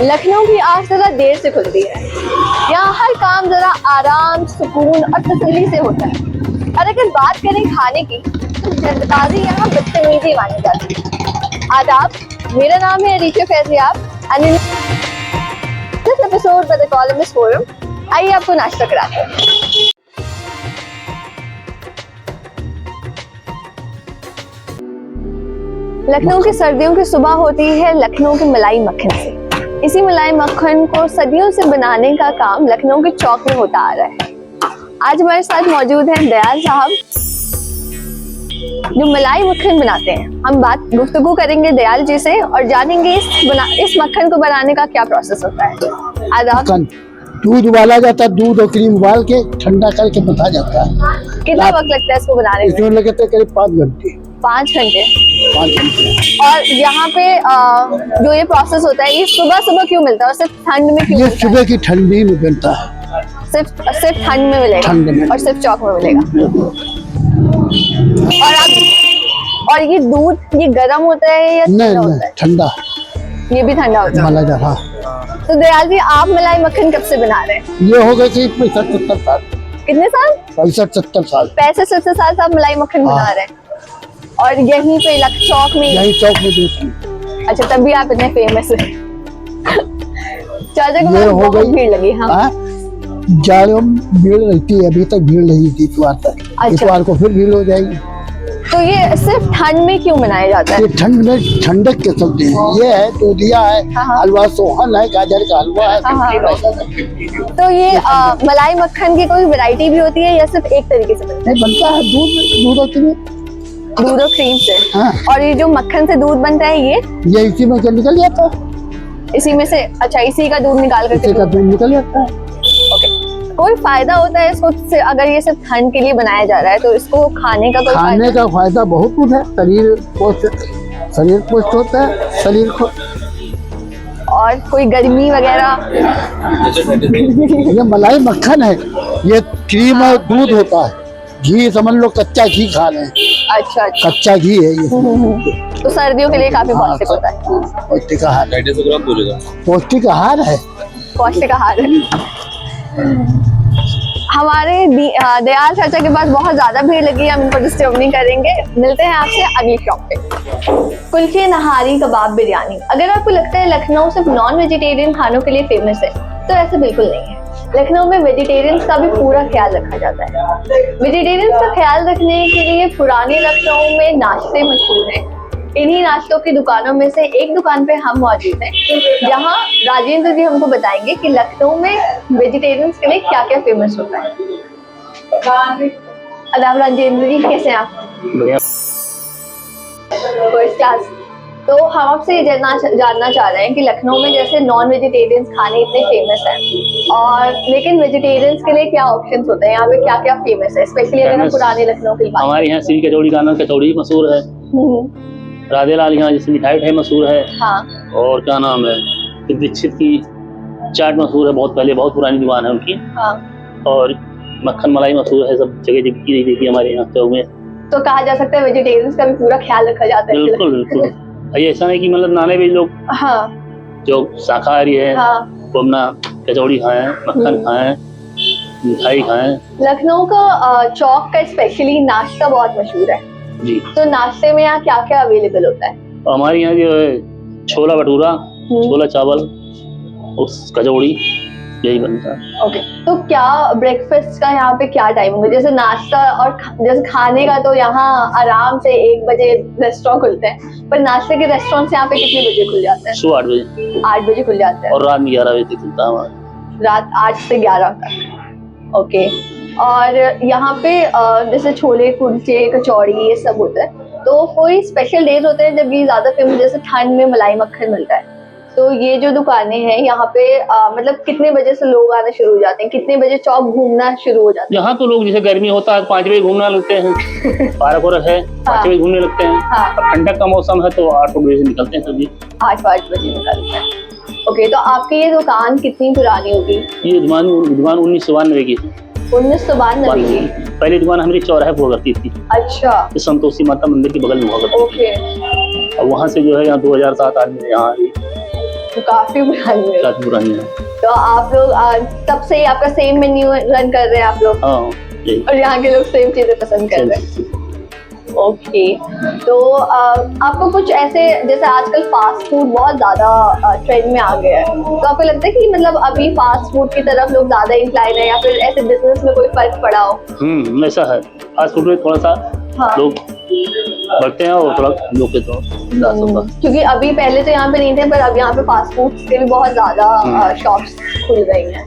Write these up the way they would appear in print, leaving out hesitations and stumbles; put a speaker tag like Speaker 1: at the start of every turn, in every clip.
Speaker 1: लखनऊ की आज जरा देर से खुलती है। यहाँ हर काम जरा आराम, सुकून और तसल्ली से होता है। और अगर बात करें खाने की, तो जल्दबाजी यहाँ बदतमीजी मानी जाती है। आदाब, मेरा नाम है Arisha Faiziyab and in this episode by the columnist forum, आइए आपको नाश्ता कराते हैं। लखनऊ की सर्दियों की सुबह होती है लखनऊ की मलाई मक्खन से। इसी मलाई मक्खन को सदियों से बनाने का काम लखनऊ के चौक में होता आ रहा है। आज हमारे साथ मौजूद हैं दयाल साहब, जो मलाई मक्खन बनाते हैं। हम गुफ्तगू करेंगे दयाल जी से और जानेंगे इस मक्खन को बनाने का क्या प्रोसेस होता है। आदाब।
Speaker 2: दूध उबाला जाता है, दूध और क्रीम उबाल के ठंडा करके बता जाता है।
Speaker 1: कितना वक्त लगता है इसको बनाने में?
Speaker 2: इसमें लगते हैं करीब 5 घंटे।
Speaker 1: 5 घंटे। और यहाँ पे जो ये प्रोसेस होता है, ये सुबह सुबह क्यों मिलता है और सिर्फ ठंड में क्यों?
Speaker 2: ये सुबह की ठंडी में बनता है।
Speaker 1: सिर्फ ठंड में मिलेगा?
Speaker 2: ठंड में।
Speaker 1: और सिर्फ चौक में मिलेगा। और ये दूध ये गर्म होता है या ठंडा होता है?
Speaker 2: ठंडा।
Speaker 1: ये भी ठंडा होता है।
Speaker 2: मलाई हाँ।
Speaker 1: तो दयाल जी, आप मलाई मक्खन कब से बना रहे हैं?
Speaker 2: ये हो गए 65-70 साल।
Speaker 1: कितने साल?
Speaker 2: 65-70 साल।
Speaker 1: 65-70 साल से आप मलाई मक्खन बना रहे हैं और यहीं पे चौक में?
Speaker 2: यही चौक में देती।
Speaker 1: अच्छा, तभी आप इतने फेमस हैं। चाचा को बहुत भीड़ लगी। हाँ,
Speaker 2: जाड़ों में भीड़ रहती है, अभी तक भीड़ नहीं थी इतवार तक। इतवार को फिर भीड़ हो जाएगी।
Speaker 1: तो ये सिर्फ ठंड में क्यों बनाया जाता है?
Speaker 2: ये ठंड में ठंडक के सब्जी है। ये है दूधिया है, हलवा सोहन है, गाजर का हलवा है।
Speaker 1: तो ये मलाई मक्खन की कोई वैरायटी भी होती है या सिर्फ एक तरीके से बनता है?
Speaker 2: बनता है दूध और क्रीम।
Speaker 1: दूध और क्रीम से।
Speaker 2: हाँ।
Speaker 1: और ये जो मक्खन से दूध बनता है ये
Speaker 2: इसी में निकल जाता है।
Speaker 1: इसी में से? अच्छा, इसी का दूध निकाल कर
Speaker 2: दूध निकल जाता है।
Speaker 1: ओके। कोई फायदा होता है इसको से? अगर ये सिर्फ ठंड के लिए बनाया जा रहा है तो इसको खाने का
Speaker 2: फायदा बहुत कुछ है। शरीर पुष्ट होता है शरीर को।
Speaker 1: और कोई गर्मी वगैरह?
Speaker 2: ये मलाई मक्खन है, ये क्रीम और दूध होता है। घी समझ लो, कच्चा घी खा रहे हैं।
Speaker 1: अच्छा।
Speaker 2: कच्चा घी है ये।
Speaker 1: तो सर्दियों के लिए काफी पौष्टिक होता है।
Speaker 2: पौष्टिक आहार। पौष्टिक आहार है।
Speaker 1: पौष्टिक आहार है। हमारे दयाल चाचा के पास बहुत ज्यादा भीड़ लगी है, हम इनको डिस्टर्ब नहीं करेंगे। मिलते हैं आपसे अगली शॉप पे। कुल्चे, नहारी, कबाब, बिरयानी। अगर आपको लगता है लखनऊ सिर्फ नॉन वेजिटेरियन खानों के लिए फेमस है, तो ऐसा बिल्कुल नहीं है। लखनऊ में वेजिटेरियंस का भी पूरा ख्याल रखा जाता है। वेजिटेरियंस का ख्याल रखने के लिए पुराने लखनऊ में नाश्ते मशहूर हैं। इन्हीं नाश्तों की दुकानों में से एक दुकान पे हम मौजूद हैं, जहां राजेंद्र जी हमको बताएंगे कि लखनऊ में वेजिटेरियंस के लिए क्या क्या फेमस होता है। अदाब राजेंद्र जी, कैसे हैं आप? First class. तो हम आपसे जानना चाह रहे हैं कि लखनऊ में जैसे नॉन वेजिटेरियंस खाने इतने फेमस हैं, और लेकिन वेजिटेरियंस के लिए क्या ऑप्शंस होते हैं यहाँ पे? क्या क्या फेमस है, स्पेशली अगर हम पुराने लखनऊ की बात?
Speaker 3: हमारे यहाँ सिरी कचौड़ी का नाम कचौड़ी मशहूर है। राधे लाल यहाँ जैसे मिठाई मशहूर है।
Speaker 1: हाँ। और
Speaker 3: क्या नाम है, दीक्षित की चाट मशहूर है, बहुत पहले बहुत पुरानी दुकान है उनकी।
Speaker 1: हाँ।
Speaker 3: और मक्खन मलाई मशहूर है, सब जगह की देखी हमारे यहाँ चौक में।
Speaker 1: तो कहा जा सकता है वेजिटेरियंस का भी पूरा ख्याल रखा जाता है।
Speaker 3: बिल्कुल बिल्कुल। ये ऐसा नहीं कि मतलब नाने भी लोग जो शाकाहारी है वो अपना कचौड़ी खाएं, मक्खन खाएं, मिठाई खाएं।
Speaker 1: लखनऊ का चौक का स्पेशली नाश्ता बहुत मशहूर है
Speaker 3: जी।
Speaker 1: तो नाश्ते में यहाँ क्या क्या अवेलेबल होता है?
Speaker 3: हमारे यहाँ जो है छोला भटूरा, छोला चावल, उस कचौड़ी, यही बनता है।
Speaker 1: ओके। तो क्या ब्रेकफास्ट का यहाँ पे क्या टाइम होगा? जैसे नाश्ता और जैसे खाने का तो यहाँ आराम से 1 बजे रेस्टोरेंट खुलते हैं, पर नाश्ते के रेस्टोरेंट यहाँ पे कितने बजे खुल जाते हैं?
Speaker 3: सुबह 8 बजे।
Speaker 1: 8 बजे खुल जाते हैं
Speaker 3: और रात में 11 बजे तक खुलता है हमारा।
Speaker 1: रात 8 से 11 तक। ओके। और यहाँ पे जैसे छोले, कुलचे, कचौड़ी ये सब होता है, तो कोई स्पेशल डेज होते हैं जब ये ज्यादा फेमस? जैसे ठंड में मलाई मक्खन मिलता है, तो ये जो दुकानें हैं यहाँ पे मतलब कितने बजे से लोग आना शुरू हो जाते हैं? कितने बजे चौक घूमना शुरू हो जाता है?
Speaker 3: यहाँ तो लोग जैसे गर्मी होता है 5 बजे घूमने लगते हैं। पार्क वार्क है 5 बजे घूमने लगते हैं। और ठंडक का मौसम है तो 8 बजे से निकलते हैं सभी।
Speaker 1: 8 बजे निकलते हैं। ओके। तो आपकी ये दुकान कितनी पुरानी होगी?
Speaker 3: ये दुकान 1992 की।
Speaker 1: 1992 की?
Speaker 3: पहली दुकान हमारी चौराहे पर हुआ करती थी।
Speaker 1: अच्छा।
Speaker 3: संतोषी माता मंदिर के बगल में हुआ करती थी।
Speaker 1: ओके।
Speaker 3: और वहाँ से जो है यहाँ 2007-8 में यहाँ
Speaker 1: काफी पुरानी है।
Speaker 3: काफी पुरानी है।
Speaker 1: तो आप लोग तब से ही आपका सेम मेन्यू रन कर रहे हैं आप लोग?
Speaker 3: हाँ यही।
Speaker 1: और यहाँ के लोग सेम चीजें पसंद कर रहे हैं। ओके, तो आपको कुछ ऐसे, जैसे आजकल फास्ट फूड बहुत ज्यादा ट्रेंड में आ गया है, तो आपको लगता है कि मतलब अभी फास्ट फूड की तरफ लोग ज्यादा इंक्लाइन है, या फिर ऐसे बिजनेस में कोई फर्क पड़ा हो?
Speaker 3: ऐसा है, फास्ट फूड में थोड़ा सा
Speaker 1: हाँ।
Speaker 3: लोग बढ़ते हैं और थोड़ा लोग के तो
Speaker 1: क्योंकि अभी पहले तो यहाँ पे नहीं थे, पर अब यहाँ पे फास्ट फूड के भी बहुत ज्यादा शॉप्स खुल गई हैं।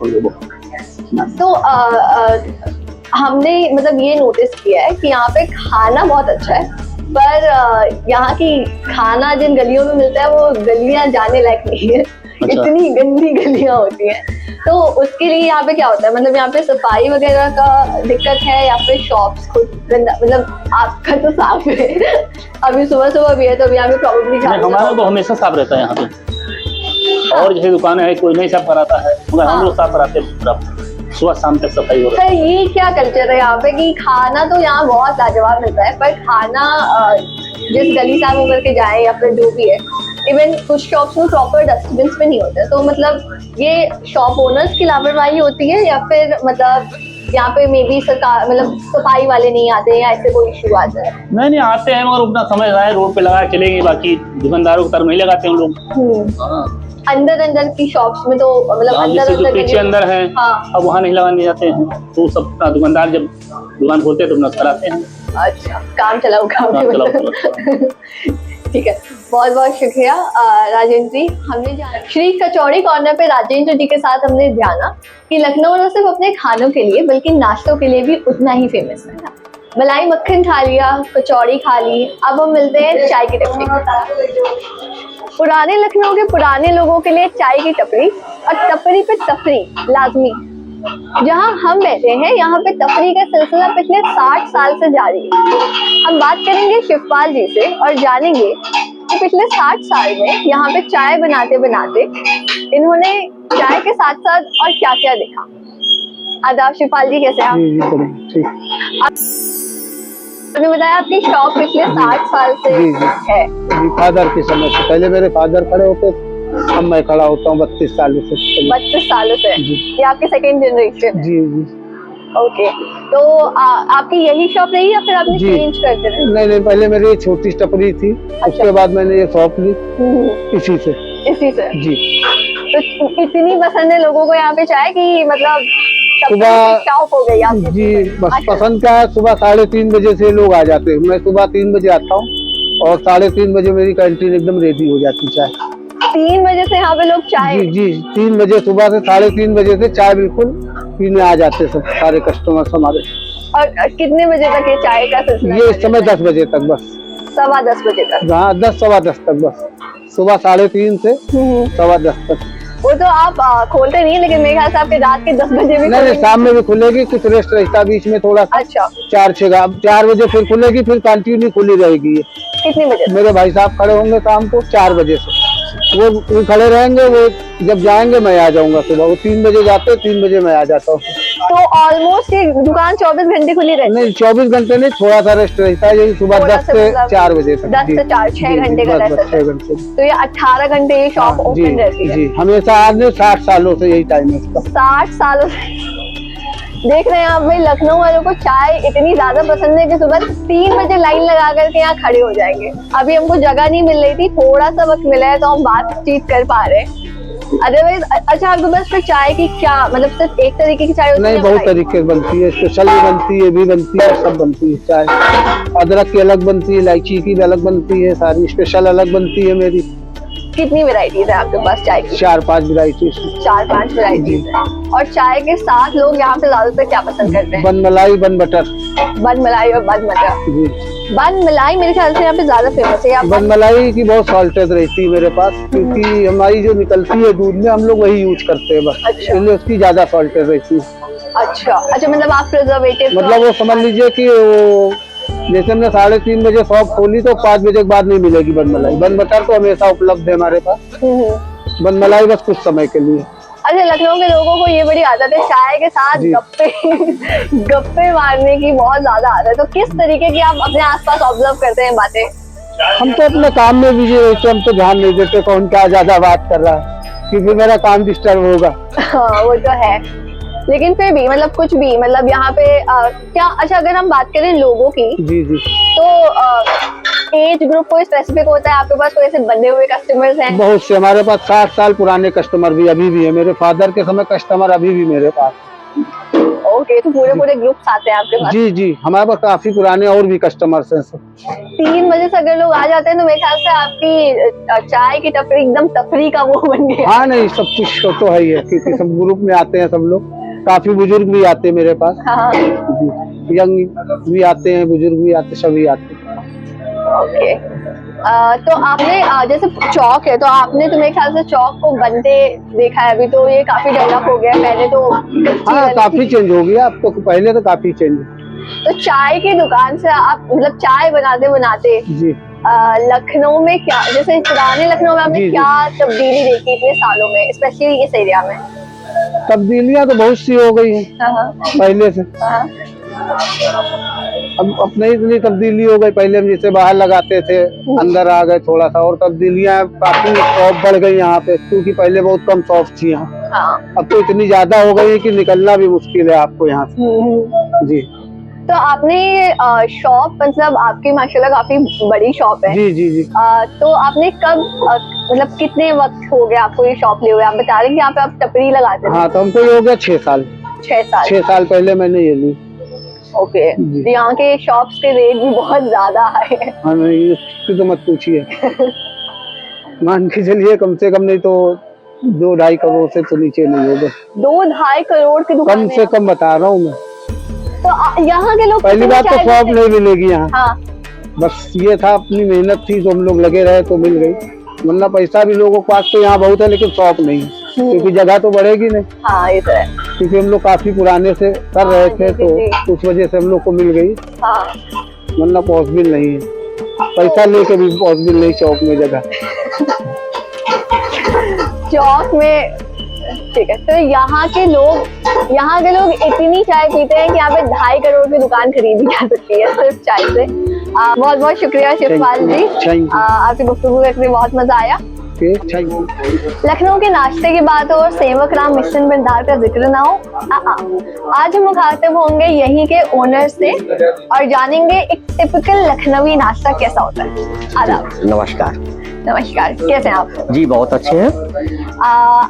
Speaker 1: तो हमने मतलब ये नोटिस किया है कि यहाँ पे खाना बहुत अच्छा है, पर यहाँ की खाना जिन गलियों में मिलता है वो गलियां जाने लायक नहीं है।
Speaker 3: अच्छा।
Speaker 1: इतनी गंदी गलियां होती हैं, तो उसके लिए यहाँ पे क्या होता है, मतलब यहाँ पे सफाई वगैरह का दिक्कत है या फिर शॉप्स खुद गंदा, मतलब आपका तो साफ है अभी सुबह सुबह भी है तो अभी यहाँ पे प्रॉब्लम
Speaker 3: हमारा तो हमेशा साफ रहता है यहाँ पे। और जैसे दुकान है कोई नहीं साफ कराता है, मगर हम लोग साफ कराते हैं, सुबह शाम तक सफाई हो रही है।
Speaker 1: ये क्या कल्चर है यहाँ पे कि खाना तो यहाँ बहुत लाजवाब मिलता है, पर खाना जिस गली साफ होकर के जाए या फिर जो भी है, इवन कुछ शॉप्स में प्रॉपर डस्टबिन भी नहीं होते, तो मतलब ये शॉप ओनर्स की लापरवाही होती है या फिर मतलब यहाँ पे मे बी सरकार, मतलब सफाई वाले नहीं आते हैं या ऐसे कोई इशू आता है?
Speaker 3: नहीं आते हैं, मगर उतना समझ रहा है, रोड पे लगा चलेंगे, बाकी दुकानदारों की तरफ नहीं लगाते हैं लोग।
Speaker 1: अंदर की शॉप्स में तो मतलब अंदर
Speaker 3: पीछे अंदर है,
Speaker 1: हाँ।
Speaker 3: अब वहाँ नहीं लगाने जाते हैं, तो सब दुकानदार जब दुकान खोलते हैं तो अपना कराते हैं।
Speaker 1: अच्छा, काम चलाओ ठीक है, बहुत बहुत शुक्रिया राजेंद्र जी। हमने जाना श्री कचौड़ी कॉर्नर पे राजेंद्र जी के साथ हमने जाना कि लखनऊ न सिर्फ अपने खानों के लिए बल्कि नाश्तों के लिए भी उतना ही फेमस है। मलाई मक्खन खा लिया, कचौड़ी खा ली, अब हम मिलते हैं चाय की टपरी। पुराने लखनऊ के पुराने लोगों के लिए चाय की टपरी और टपरी पे तफरी लाजमी। जहां हम बैठे हैं यहाँ पे तफरी का सिलसिला पिछले 60 साल से जारी है। हम बात करेंगे शिवपाल जी से और जानेंगे कि पिछले 60 साल में यहाँ पे चाय बनाते बनाते इन्होंने चाय के साथ साथ और क्या क्या देखा। आदाब शिवपाल जी, कैसे आप? आपने बताया आपकी शॉप पिछले 60 साल से है।
Speaker 2: फादर के समय से, पहले मेरे फादर खड़े होते, अब मैं खड़ा होता हूँ 32 सालों से।
Speaker 1: 32 सालों से? ये आपकी सेकंड जनरेशन?
Speaker 2: जी जी।
Speaker 1: ओके, तो आपकी यही शॉप रही या फिर आपने चेंज करते रहे?
Speaker 2: नहीं, पहले मेरी छोटी टपरी थी। अच्छा। उसके बाद मैंने ये शॉप ली इसी से जी।
Speaker 1: तो इतनी पसंद है लोगों को यहाँ पे चाय की, मतलब
Speaker 2: सुबह
Speaker 1: शॉप हो गई आपकी?
Speaker 2: जी, बस पसंद क्या है, सुबह 3:30 बजे से लोग आ जाते हैं। मैं सुबह 3 बजे आता हूँ और 3:30 बजे मेरी कैंटीन एकदम रेडी हो जाती चाय।
Speaker 1: 3 बजे से यहाँ पे लोग चाय?
Speaker 2: जी, 3 बजे सुबह से 3:30 बजे से चाय बिल्कुल पीने आ जाते सब सारे कस्टमर्स हमारे।
Speaker 1: और कितने बजे तक ये चाय का सिलसिला?
Speaker 2: ये इस समय 10 बजे तक बस।
Speaker 1: 10:15 बजे तक?
Speaker 2: हाँ, 10 सवा 10 तक बस। सुबह 3:30 से 10:15 तक।
Speaker 1: वो तो आप खोलते नहीं, लेकिन मेरे ख्याल से आपके रात के 10 बजे भी?
Speaker 2: नहीं, शाम में भी खुलेगी, कुछ रेस्ट रहता बीच में थोड़ा सा।
Speaker 1: अच्छा।
Speaker 2: 4 बजे फिर खुलेगी, फिर कंटिन्यू खुली रहेगी।
Speaker 1: कितने बजे?
Speaker 2: मेरे भाई साहब खड़े होंगे शाम को 4 बजे से, वो खड़े रहेंगे। वो जब जाएंगे मैं आ जाऊंगा सुबह। वो 3 बजे जाते, 3 बजे मैं आ जाता हूँ।
Speaker 1: तो ऑलमोस्ट ये दुकान 24 घंटे खुली रहती है?
Speaker 2: नहीं, 24 घंटे नहीं, थोड़ा सा रेस्ट रहता है, यही सुबह 10 से 4 बजे तक।
Speaker 1: 10 से 4, 6 घंटे का रेस्ट रहता है।
Speaker 2: 6 घंटे।
Speaker 1: तो ये 18 घंटे ये शॉप ओपन रहती है?
Speaker 2: जी, हमेशा आज 60 सालों से यही टाइम है इसका।
Speaker 1: 60 सालों से देख रहे हैं आप भाई, लखनऊ वालों को चाय इतनी ज्यादा पसंद है कि सुबह 3 बजे लाइन लगा करके यहाँ खड़े हो जाएंगे। अभी हमको जगह नहीं मिल रही थी, थोड़ा सा वक्त मिला है तो हम बातचीत कर पा रहे हैं। अदरवाइज अच्छा, आपके पास फिर चाय की क्या, मतलब सिर्फ एक तरीके की चाय होती है?
Speaker 2: नहीं, बहुत तरीके बनती है, स्पेशल भी बनती है, भी बनती है, सब बनती है चाय। अदरक की अलग बनती है, इलायची की अलग बनती है, सारी स्पेशल अलग बनती है मेरी।
Speaker 1: कितनी वैरायटीज है आपके पास चाय की?
Speaker 2: 4-5 वैरायटी।
Speaker 1: 4-5 वैरायटीज है। और चाय के साथ लोग यहाँ पे ज्यादातर क्या पसंद करते हैं?
Speaker 2: बन मलाई, बन बटर।
Speaker 1: बन मलाई और बन बटर। बन मलाई मेरे ख्याल से यहाँ पे ज्यादा फेमस है।
Speaker 2: बन मलाई की बहुत सॉल्टेज रहती है मेरे पास, क्योंकि हमारी जो निकलती है दूध में, हम लोग वही यूज करते हैं बस।
Speaker 1: अच्छा।
Speaker 2: इसलिए उसकी ज्यादा सॉल्टेज रहती है।
Speaker 1: अच्छा, मतलब आप प्रिजर्वेटिव,
Speaker 2: मतलब वो समझ लीजिए कि वो जैसे हमने 3:30 बजे शॉप खोली तो 5 बजे के बाद नहीं मिलेगी बन मलाई। बन बटर तो हमेशा उपलब्ध है हमारे पास। बन मलाई बस कुछ समय के लिए।
Speaker 1: अच्छा, लखनऊ के लोगों को ये बड़ी आदत है चाय के साथ गप्पे मारने की, बहुत ज्यादा आदत है। तो किस तरीके की आप अपने आसपास ऑब्जर्व करते हैं बातें?
Speaker 2: हम तो अपने काम में बिजी रहते हैं, हम तो ध्यान नहीं देते कौन क्या ज्यादा बात कर रहा है। कि फिर मेरा काम डिस्टर्ब होगा।
Speaker 1: हाँ, वो तो है, लेकिन फिर भी मतलब कुछ भी मतलब यहाँ पे क्या, अच्छा अगर हम बात करें लोगों की,
Speaker 2: जी जी,
Speaker 1: तो एज ग्रुप कोई स्पेसिफिक होता है आपके पास, कोई ऐसे बंधे हुए कस्टमर्स हैं?
Speaker 2: बहुत से, हमारे पास 60 साल पुराने कस्टमर भी अभी भी है, मेरे फादर के समय कस्टमर अभी भी मेरे पास।
Speaker 1: ओके, तो पूरे ग्रुप्स आते हैं आपके पास?
Speaker 2: जी जी, हमारे पास काफी पुराने और भी कस्टमर्स हैं सब।
Speaker 1: 3 बजे से अगर लोग आ जाते हैं तो मेरे ख्याल से आपकी चाय की टपरी एकदम तफरी का वो बन गया।
Speaker 2: हाँ नहीं, सब कुछ तो है ही है, क्योंकि सब ग्रुप में आते हैं सब लोग, काफी बुजुर्ग भी आते हैं मेरे पास।
Speaker 1: हाँ।
Speaker 2: जी, यंग भी आते हैं, बुजुर्ग भी आते हैं, सभी आते हैं।
Speaker 1: ओके, तो आपने जैसे चौक है, तो आपने तो मेरे ख्याल से चौक को बनते देखा है, अभी तो ये काफी डेवलप हो गया है, पहले तो
Speaker 2: हाँ काफी चेंज हो गया, अब तो पहले तो काफी चेंज।
Speaker 1: तो चाय की दुकान से आप मतलब चाय बनाते बनाते
Speaker 2: जी,
Speaker 1: लखनऊ में क्या, जैसे पुराने लखनऊ में आपने
Speaker 2: जी, जी।
Speaker 1: क्या तब्दीली देखी इतने सालों में, स्पेशली इस एरिया में?
Speaker 2: तब्दीलियां तो बहुत सी हो गई हैं
Speaker 1: हाँ,
Speaker 2: पहले से।
Speaker 1: हाँ,
Speaker 2: अब नहीं इतनी तब्दीली हो गई, पहले हम जैसे बाहर लगाते थे, अंदर आ गए थोड़ा सा, और तब्दीलियां काफी शॉप बढ़ गई यहाँ पे, क्योंकि पहले बहुत कम शॉप थी यहाँ,
Speaker 1: हाँ।
Speaker 2: अब तो इतनी ज्यादा हो गई है कि निकलना भी मुश्किल है आपको यहाँ से। जी
Speaker 1: तो आपने शॉप, मतलब आपकी माशाल्लाह काफी बड़ी शॉप है।
Speaker 2: जी जी जी।
Speaker 1: तो आपने कब मतलब कितने वक्त हो गया आपको ये शॉप लिए हुए? आप बता रहे हैं कि यहाँ पे आप टपरी लगाते थे।
Speaker 2: हाँ, तो हमको ये हो गया 6 साल।
Speaker 1: 6 साल?
Speaker 2: 6 साल पहले मैंने ये ली।
Speaker 1: ओके,
Speaker 2: जी।
Speaker 1: तो यहाँ के शॉप्स के रेट भी बहुत ज्यादा है।
Speaker 2: हाँ नहीं, इसकी तो मत पूछिए। मान के चलिए कम से कम नहीं तो 2-2.5 करोड़ से तो नीचे नहीं होगा।
Speaker 1: 2-2.5 करोड़ की दुकान
Speaker 2: कम से कम बता रहा हूँ मैं।
Speaker 1: तो यहाँ के लोग
Speaker 2: पहली बात तो शॉप नहीं मिलेगी यहाँ।
Speaker 1: हाँ।
Speaker 2: बस ये था, अपनी मेहनत थी तो हम लोग लगे रहे तो मिल गई, वरना पैसा भी लोगों के पास तो यहाँ बहुत है, लेकिन शॉप नहीं, क्योंकि जगह तो बढ़ेगी नहीं।
Speaker 1: हाँ, ये तो है।
Speaker 2: क्योंकि हम लोग काफी पुराने से कर रहे थे, तो उस वजह से हम लोग को मिल गई,
Speaker 1: हाँ।
Speaker 2: वरना पॉसिबल नहीं है, पैसा लेके भी पॉसिबल नहीं चौक में जगह।
Speaker 1: चौक में ठीक है, तो यहाँ के लोग इतनी चाय पीते हैं कि यहाँ पे 2.5 करोड़ की दुकान खरीदी जा सकती है सिर्फ चाय से। बहुत बहुत शुक्रिया शिवपाल जी, आपकी गुफ्तगू करके बहुत मजा आया। लखनऊ के नाश्ते की बात हो और सेवक राम मिशन भंडार का जिक्र ना हो, आज हम मुखातिब होंगे यहीं के ओनर से और जानेंगे एक टिपिकल लखनवी नाश्ता कैसा होता है। आदाब।
Speaker 4: नमस्कार।
Speaker 1: नमस्कार, कैसे हैं आप?
Speaker 4: जी बहुत अच्छे हैं।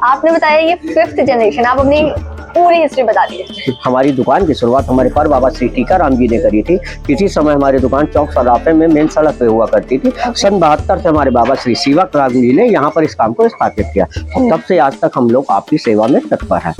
Speaker 1: आपने बताया ये 5th जनरेशन, आप अपनी पूरी हिस्ट्री बता दीजिए।
Speaker 4: हमारी दुकान की शुरुआत हमारे पर बाबा श्री टीकाराम जी ने करी थी। किसी समय हमारी दुकान चौक सराफे में मेन सड़क पे हुआ करती थी। सन 72 से हमारे बाबा श्री सेवक राम जी ने यहाँ पर इस काम को स्थापित किया और तब से आज तक हम लोग आपकी सेवा में तत्पर हैं।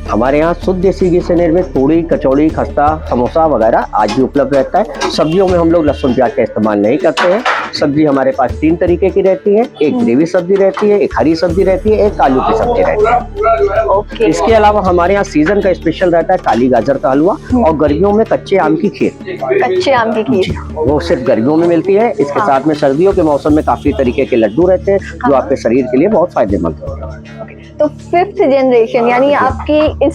Speaker 4: हमारे यहाँ शुद्ध देसी घी से निर्मित पूड़ी, कचौड़ी, खस्ता, समोसा वगैरह आज भी उपलब्ध रहता है। सब्जियों में हम लोग लहसुन प्याज का इस्तेमाल नहीं करते हैं। सब्जी हमारे पास 3 तरीके की रहती है, एक ग्रेवी सब्जी रहती है, एक हरी सब्जी रहती है, एक आलू की सब्जी रहती है। इसके अलावा हमारे यहाँ सीजन का स्पेशल रहता है काली गाजर का हलवा और गर्मियों में कच्चे आम की खीर।
Speaker 1: कच्चे आम की खीर
Speaker 4: वो सिर्फ गर्मियों में मिलती है। इसके साथ में सर्दियों के मौसम में काफी तरीके के लड्डू रहते हैं जो आपके शरीर के लिए बहुत फायदेमंद होते हैं।
Speaker 1: तो 5th जनरेशन यानी आपकी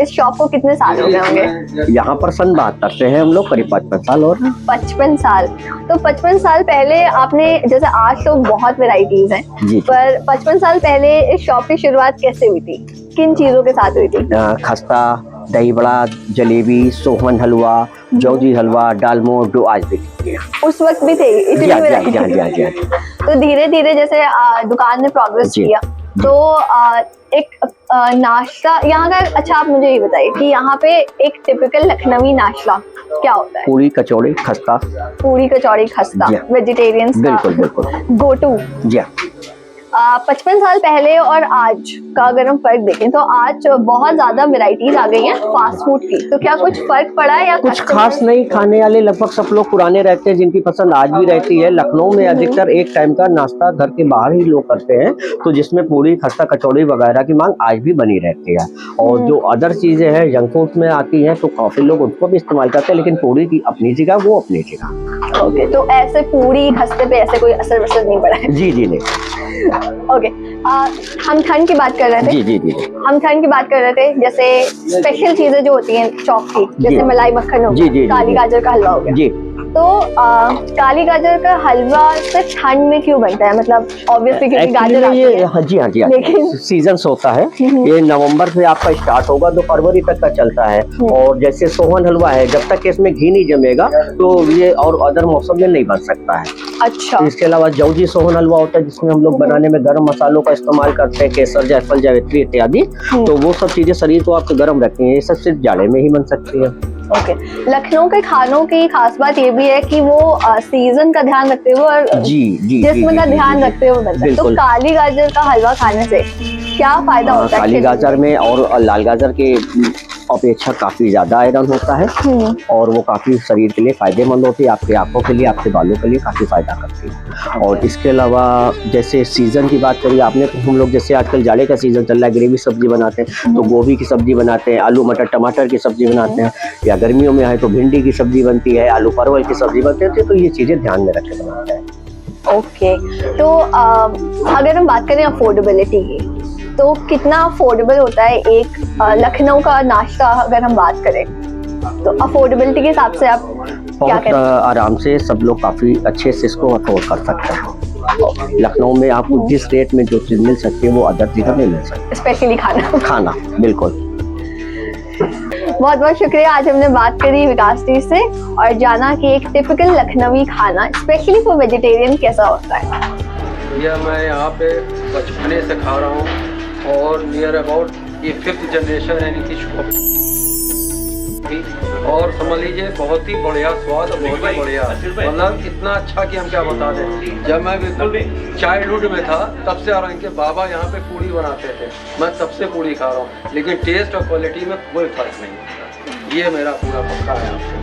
Speaker 1: इस शॉप को कितने साल हो गए होंगे?
Speaker 4: यहाँ पर सन 72 से हैं हम लोग, करीब 55 साल और
Speaker 1: 55 साल। तो 55 साल पहले आपने, जैसे आज तो बहुत वैरायटीज हैं, पर 55 साल पहले इस शॉप की शुरुआत कैसे हुई थी? किन चीजों के साथ हुई थी?
Speaker 4: खस्ता, दही बड़ा, जलेबी, सोहन हलवा, जौजी हलवा, डालमोट आज भी
Speaker 1: उस वक्त भी थे इतनी वैरायटी। तो धीरे धीरे जैसे दुकान ने प्रोग्रेस किया तो एक नाश्ता यहाँ का, अच्छा आप मुझे ये बताइए कि यहाँ पे एक टिपिकल लखनवी नाश्ता क्या होता है?
Speaker 4: पूरी कचौड़ी खस्ता।
Speaker 1: पूरी कचौड़ी खस्ता वेजिटेरियंस
Speaker 4: बिल्कुल बिल्कुल
Speaker 1: गो टू।
Speaker 4: जी
Speaker 1: 55 साल पहले और आज का अगर हम फर्क देखें तो आज बहुत ज्यादा वैरायटीज आ गई हैं फास्ट फूड की, तो क्या कुछ फर्क पड़ा है या
Speaker 4: कुछ खास नहीं? खाने वाले लगभग सब लोग पुराने रहते हैं जिनकी पसंद आज भी रहती है। लखनऊ में अधिकतर एक टाइम का नाश्ता घर के बाहर ही लोग करते हैं, तो जिसमें पूरी खस्ता कचौड़ी वगैरह की मांग आज भी बनी रहती है। और जो अदर चीजें हैं जंक फूड में आती हैं तो काफी लोग उनको भी इस्तेमाल करते हैं, लेकिन पूरी की अपनी जगह, वो अपनी जगह।
Speaker 1: ओके, तो ऐसे पूरी खस्ते पे ऐसे कोई असर वसर नहीं पड़ा है?
Speaker 4: जी नहीं।
Speaker 1: ओके, हम ठंड की बात कर रहे थे।
Speaker 4: जी जी जी
Speaker 1: हम ठंड की बात कर रहे थे, जैसे स्पेशल चीजें जो होती हैं चौक की, जैसे मलाई मक्खन हो गया, काली गाजर का हलवा हो गया।
Speaker 4: जी
Speaker 1: तो काली गाजर का हलवा सिर्फ ठंड में क्यों बनता है? मतलब ऑब्वियसली क्योंकि
Speaker 4: Actually
Speaker 1: गाजर
Speaker 4: में
Speaker 1: आती
Speaker 4: ये
Speaker 1: है।
Speaker 4: हाँ जी
Speaker 1: लेकिन-
Speaker 4: सीजन होता है। ये नवंबर से आपका स्टार्ट होगा तो फरवरी तक का चलता है। और जैसे सोहन हलवा है, जब तक इसमें घी नहीं जमेगा तो ये और अदर मौसम में नहीं बन सकता है।
Speaker 1: अच्छा।
Speaker 4: इसके अलावा जौजी सोहन हलवा होता है जिसमें हम लोग बनाने में गर्म मसालों का इस्तेमाल करते हैं, केसर, जायफल, जावित्री इत्यादि। तो वो सब चीजें शरीर को आपके गर्म रखती हैं। ये सब सिर्फ जाड़े में ही बन सकती है।
Speaker 1: ओके। लखनऊ के खानों की खास बात ये भी है कि वो सीजन का ध्यान रखते हुए और जिस्म का ध्यान रखते हुए बनता है। तो काली गाजर का हलवा खाने से क्या फायदा होता है?
Speaker 4: काली गाजर में और लाल गाजर के अपेक्षा काफी ज्यादा आयरन होता है और वो काफी शरीर के लिए फायदेमंद होती है। आपकी आंखों के लिए, आपके बालों के लिए काफी फायदा करती है। और इसके अलावा जैसे सीजन की बात करिए आपने, तो हम लोग जैसे आजकल जाड़े का सीजन चल रहा है, ग्रेवी सब्जी बनाते हैं तो गोभी की सब्जी बनाते हैं, आलू मटर टमाटर की सब्जी बनाते हैं, या गर्मियों में आए तो भिंडी की सब्जी बनती है, आलू परवल की सब्जी बनती है। तो ये चीजें ध्यान में रख के बनाते हैं।
Speaker 1: ओके। तो अगर हम बात करें अफोर्डेबिलिटी की, तो कितना अफोर्डेबल होता है एक लखनऊ का नाश्ता? अगर हम बात करें तो अफोर्डेबिलिटी के हिसाब से आप क्या
Speaker 4: बहुत
Speaker 1: कहते हैं?
Speaker 4: आराम से सब लोग काफी अच्छे से इसको अफोर्ड कर सकते हैं। लखनऊ में आपको जिस रेट में जो चीज मिल सकती है वो अदर जगह नहीं मिल सकती।
Speaker 1: स्पेशली खाना।
Speaker 4: बिल्कुल।
Speaker 1: बहुत बहुत शुक्रिया। आज हमने बात करी विकास जी से और जाना कि एक टिपिकल लखनवी खाना स्पेशली फॉर वेजिटेरियन कैसा होता है।
Speaker 5: भैया मैं यहाँ पे बचपने से खा रहा हूँ और नियर अबाउट ये 5th जनरेशन है इनकी शॉप। और समझ लीजिए बहुत ही बढ़िया स्वाद और बहुत ही बढ़िया, मतलब इतना अच्छा कि हम क्या बता दें। जब मैं बिल्कुल चाइल्डहुड में था तब से आ रहा हूँ, इनके बाबा यहाँ पे पूड़ी बनाते थे, मैं तब से पूड़ी खा रहा हूँ, लेकिन टेस्ट और क्वालिटी में कोई फर्क नहीं। ये मेरा पूरा पक्का है आपसे।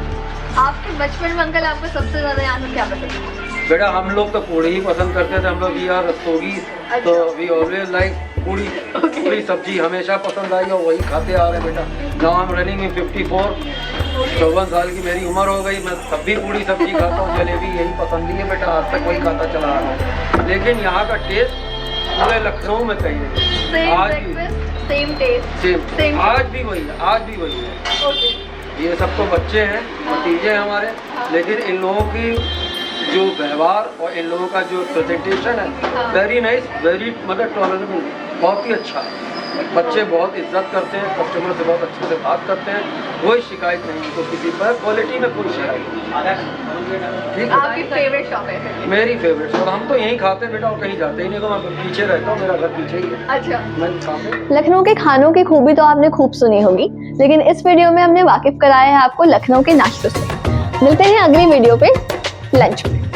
Speaker 1: आपके बचपन में अंकल आपको सबसे ज्यादा यहाँ पे क्या पसंद है?
Speaker 5: बेटा हम लोग तो पूड़ी ही पसंद करते थे। हम लोग वी आर रस्तोगी, तो वी ऑलवेज लाइक पूड़ी। पूड़ी सब्जी हमेशा पसंद आई और वही खाते आ रहे बेटा। Now I am running in 54, 54 साल की मेरी उम्र हो गई, मैं तब भी पूड़ी सब्जी खाता हूँ, जलेबी यही पसंद ही है बेटा, आज तक वही खाता चला आ रहा है। लेकिन यहाँ का टेस्ट पूरे लखनऊ में कहीं नहीं। आज भी
Speaker 1: सेम टेस्ट,
Speaker 5: सेम, आज भी वही है, आज भी वही है। ये सब तो बच्चे हैं, भतीजे हैं हमारे, लेकिन इन लोगों की जो व्यवहार और इन लोगों का जो प्रेजेंटेशन है वेरी नाइस, वेरी मतलब टॉलरेबल, बहुत ही अच्छा है। बच्चे बहुत इज्जत करते हैं, कस्टमर से बहुत अच्छे से बात करते हैं, कोई शिकायत नहीं उनको किसी पर, क्वालिटी में कोई शिकायत नहीं। ठीक है,
Speaker 1: आपकी फेवरेट शॉप है?
Speaker 5: मेरी फेवरेट शॉप। हम तो यहीं खाते हैं बेटा और कहीं जाते ही नहीं, तो मैं पीछे रहता हूँ, मेरा घर पीछे ही है।
Speaker 1: अच्छा।
Speaker 5: मैं खाते।
Speaker 1: लखनऊ के खानों की खूबी तो आपने खूब सुनी होगी, लेकिन इस वीडियो में हमने वाकिफ कराया है आपको लखनऊ के नाश्तों से। मिलते हैं अगली वीडियो पे लंच में।